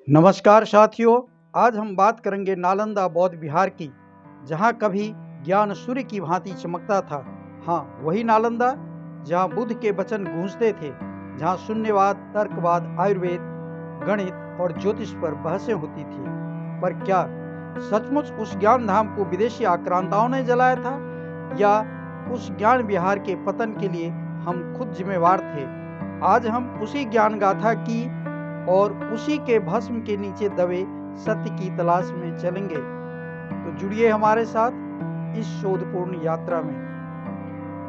नमस्कार साथियों। आज हम बात करेंगे नालंदा बौद्ध विहार की, जहाँ कभी ज्ञान सूर्य की भांति चमकता था। हाँ, वही नालंदा जहाँ बुद्ध के वचन गूंजते थे, जहाँ शून्यवाद, तर्कवाद, आयुर्वेद, गणित और ज्योतिष पर बहसें होती थी। पर क्या सचमुच उस ज्ञान धाम को विदेशी आक्रांताओं ने जलाया था, या उस ज्ञान विहार के पतन के लिए हम खुद जिम्मेवार थे? आज हम उसी ज्ञान गाथा की और उसी के भस्म के नीचे दबे सत्य की तलाश में चलेंगे। तो जुड़िए हमारे साथ इस शोधपूर्ण यात्रा में।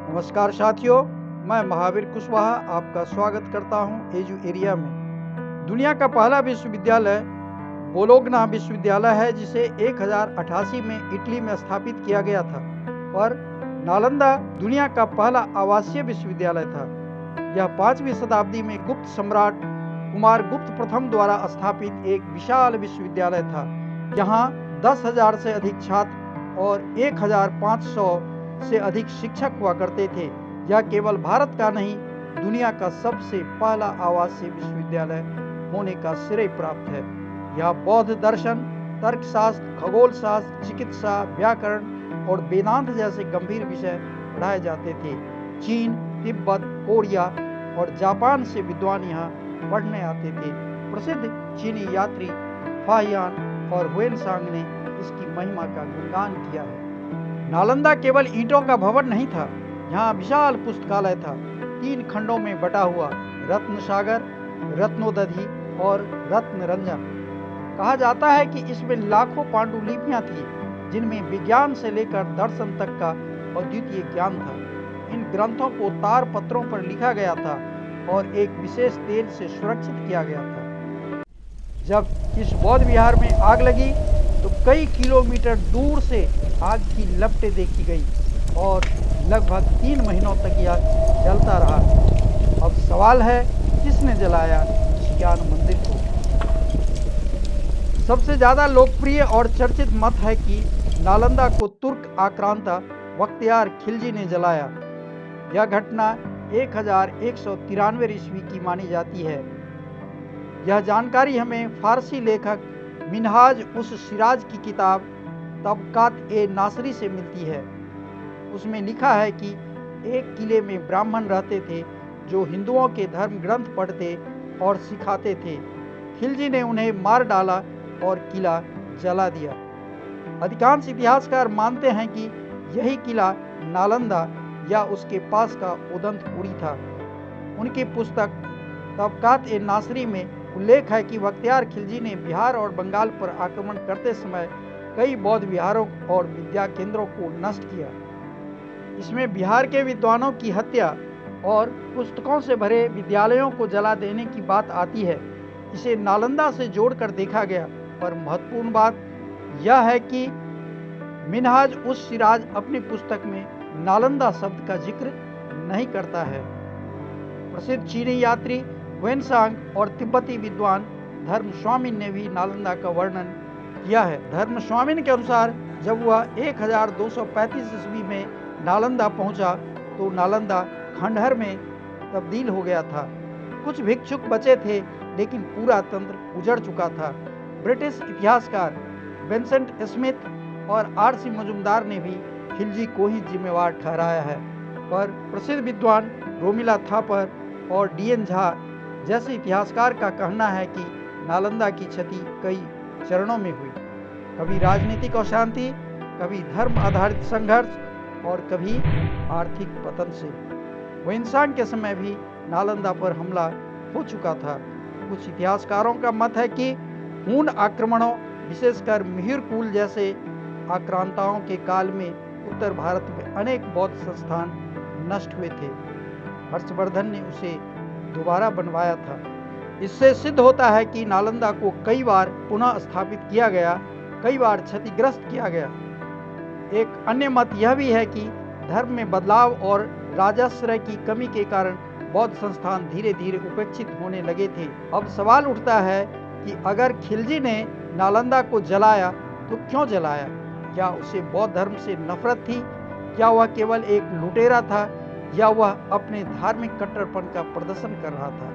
नमस्कार साथियों, मैं महावीर कुशवाहा आपका स्वागत करता हूं एजू एरिया में। दुनिया का पहला विश्वविद्यालय बोलोग्ना विश्वविद्यालय है, जिसे 1088 में इटली में स्थापित किया गया था। पर नालंदा दुनिया का पहला आवासीय विश्वविद्यालय था। यह 5वीं शताब्दी में गुप्त सम्राट कुमार गुप्त प्रथम द्वारा स्थापित एक विशाल विश्वविद्यालय था। यहाँ 10,000 से अधिक छात्र और 1,500 से अधिक शिक्षक हुआ करते थे। यह केवल भारत का नहीं, दुनिया का सबसे पहला आवासीय विश्वविद्यालय होने का श्रेय प्राप्त है। यह बौद्ध दर्शन, तर्कशास्त्र, खगोल शास्त्र, चिकित्सा, व्याकरण और वेदांत जैसे गंभीर विषय पढ़ाए जाते थे। चीन, तिब्बत, कोरिया और जापान से विद्वान यहाँ पढ़ने आते थे। प्रसिद्ध चीनी यात्री फाहियान और हुएनसांग ने इसकी महिमा का गुणगान किया है। नालंदा केवल ईंटों का भवन नहीं था, यहाँ विशाल पुस्तकालय था, 3 खंडों में बटा हुआ। रत्न सागर, रत्नोदधि और रत्न रंजन। कहा जाता है कि इसमें लाखों पांडुलिपियां थी, जिनमें विज्ञान से लेकर दर्शन तक का अद्वितीय ज्ञान था। इन ग्रंथों को तार पत्रों पर लिखा गया था और एक विशेष तेल से सुरक्षित किया गया था। जब इस बौद्ध विहार में आग लगी तो कई किलोमीटर दूर से आग की लपटें देखी गई और लगभग 3 महीनों तक यह जलता रहा। अब सवाल है, किसने जलाया इस ज्ञान मंदिर को? सबसे ज़्यादा लोकप्रिय और चर्चित मत है कि नालंदा को तुर्क आक्रांता बख्तियार खिलजी ने जलाया। यह घटना 1193 ईस्वी की मानी जाती है। यह जानकारी हमें फारसी लेखक मिनहाज उस सिराज की किताब तबकात-ए-नासरी से मिलती है। उसमें लिखा है कि एक किले में ब्राह्मण रहते थे जो हिंदुओं के धर्म ग्रंथ पढ़ते और सिखाते थे। खिलजी ने उन्हें मार डाला और किला जला दिया। अधिकांश इतिहासकार मानते हैं कि यही किला नालंदा या उसके पास का उदंतपुरी था। उनकी पुस्तक तबकात-ए-नासरी में उल्लेख है कि बख्तियार खिलजी ने बिहार और बंगाल पर आक्रमण करते समय कई बौद्ध विहारों और विद्या केंद्रों को नष्ट किया। इसमें बिहार के विद्वानों की हत्या और पुस्तकों से भरे विद्यालयों को जला देने की बात आती है। इसे नालंदा से जोड़कर देखा गया, पर महत्वपूर्ण बात यह है कि मिनहाज उस सिराज अपनी पुस्तक में नालंदा शब्द का जिक्र नहीं करता है। प्रसिद्ध चीनी यात्री हुएनसांग और तिब्बती विद्वान धर्मस्वामिन ने भी नालंदा का वर्णन किया है। धर्मस्वामिन के अनुसार जब वह 1235 ईस्वी में नालंदा पहुंचा तो नालंदा खंडहर में तब्दील हो गया था। कुछ भिक्षुक बचे थे, लेकिन पूरा तंत्र उजड़ चुका था। ब्रिटिश इतिहासकार विंसेंट स्मिथ और आर.सी. मजुमदार ने भी खिलजी को ही जिम्मेवार ठहराया है, पर प्रसिद्ध विद्वान रोमिला थापर और डी.एन. झा जैसे इतिहासकार का कहना है कि नालंदा की क्षति कई चरणों में हुई। कभी राजनीतिक अशांति, कभी धर्म आधारित संघर्ष और कभी आर्थिक पतन से। हुएनसांग के समय भी नालंदा पर हमला हो चुका था। कुछ इतिहासकारों का मत है कि हूण आक्रमणों, विशेषकर मिहिर कुल जैसे आक्रांताओं के काल में उत्तर भारत में अनेक बौद्ध संस्थान नष्ट हुए थे। हर्षवर्धन ने उसे दोबारा बनवाया था। इससे सिद्ध होता है कि नालंदा को कई बार पुनः स्थापित किया गया, कई बार क्षतिग्रस्त किया गया। एक अन्य मत यह भी है कि धर्म में बदलाव और राजाश्रय की कमी के कारण बौद्ध संस्थान धीरे धीरे उपेक्षित होने लगे थे। अब सवाल उठता है कि अगर खिलजी ने नालंदा को जलाया तो क्यों जलाया? क्या उसे बौद्ध धर्म से नफरत थी? क्या वह केवल एक लुटेरा था, या वह अपने धार्मिक कट्टरपन का प्रदर्शन कर रहा था?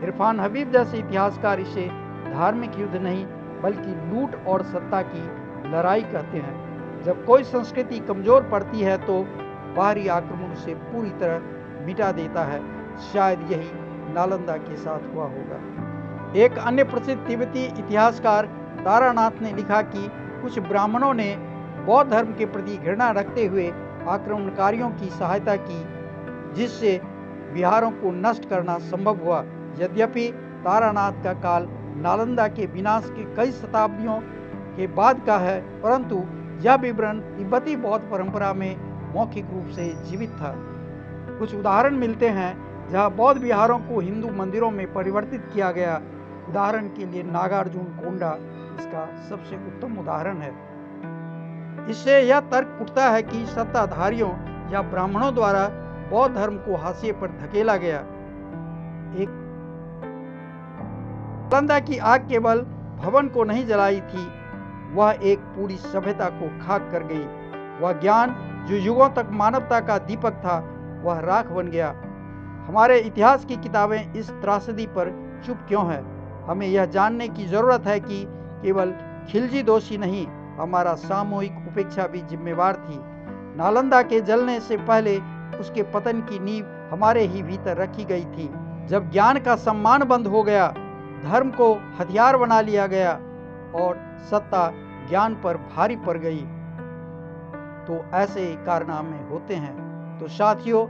इरफान हबीब जैसे इतिहासकार इसे धार्मिक युद्ध नहीं बल्कि लूट और सत्ता की लड़ाई कहते हैं। जब कोई संस्कृति कमजोर पड़ती है तो बाहरी आक्रमण उसे पूरी तरह मिटा देता है। शायद यही नालंदा के साथ हुआ होगा। एक अन्य प्रसिद्ध तिब्बती इतिहासकार तारानाथ ने लिखा कि कुछ ब्राह्मणों ने बौद्ध धर्म के प्रति घृणा रखते हुए आक्रमणकारियों की सहायता की, जिससे विहारों को नष्ट करना संभव हुआ। यद्यपि तारानाथ का काल नालंदा के विनाश के कई शताब्दियों के बाद का है, परंतु यह विवरण तिब्बती बौद्ध परंपरा में मौखिक रूप से जीवित था। कुछ उदाहरण मिलते हैं जहां बौद्ध विहारों को हिंदू मंदिरों में परिवर्तित किया गया। उदाहरण के लिए नागार्जुन कोंडा इसका सबसे उत्तम उदाहरण है। इससे यह तर्क उठता है कि सत्ताधारियों या ब्राह्मणों द्वारा बौद्ध धर्म को हाशिए पर धकेला गया। एक नालंदा की आग केवल भवन को नहीं जलाई थी, वह एक पूरी सभ्यता को खाक कर गई। वह ज्ञान जो युगों तक मानवता का दीपक था, वह राख बन गया। हमारे इतिहास की किताबें इस त्रासदी पर चुप क्यों है? हमें यह जानने की जरूरत है कि केवल खिलजी दोषी नहीं, हमारा सामूहिक उपेक्षा भी जिम्मेवार थी। नालंदा के जलने से पहले उसके पतन की नींव हमारे ही भीतर रखी गई थी। जब ज्ञान का सम्मान बंद हो गया, धर्म को हथियार बना लिया गया और सत्ता ज्ञान पर भारी पड़ गई, तो ऐसे कारनामे होते हैं। तो साथियों,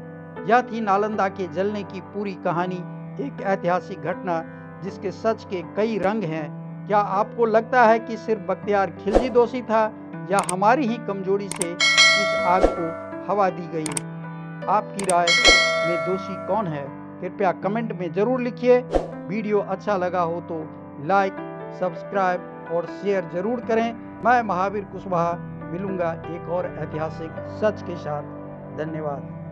यह थी नालंदा के जलने की पूरी कहानी, एक ऐतिहासिक घटना जिसके सच के कई रंग हैं। क्या आपको लगता है कि सिर्फ बख्तियार खिलजी दोषी था या हमारी ही कमजोरी से इस आग को हवा दी गई? आपकी राय में दोषी कौन है? कृपया कमेंट में जरूर लिखिए। वीडियो अच्छा लगा हो तो लाइक, सब्सक्राइब और शेयर जरूर करें। मैं महावीर कुशवाहा मिलूंगा एक और ऐतिहासिक सच के साथ। धन्यवाद।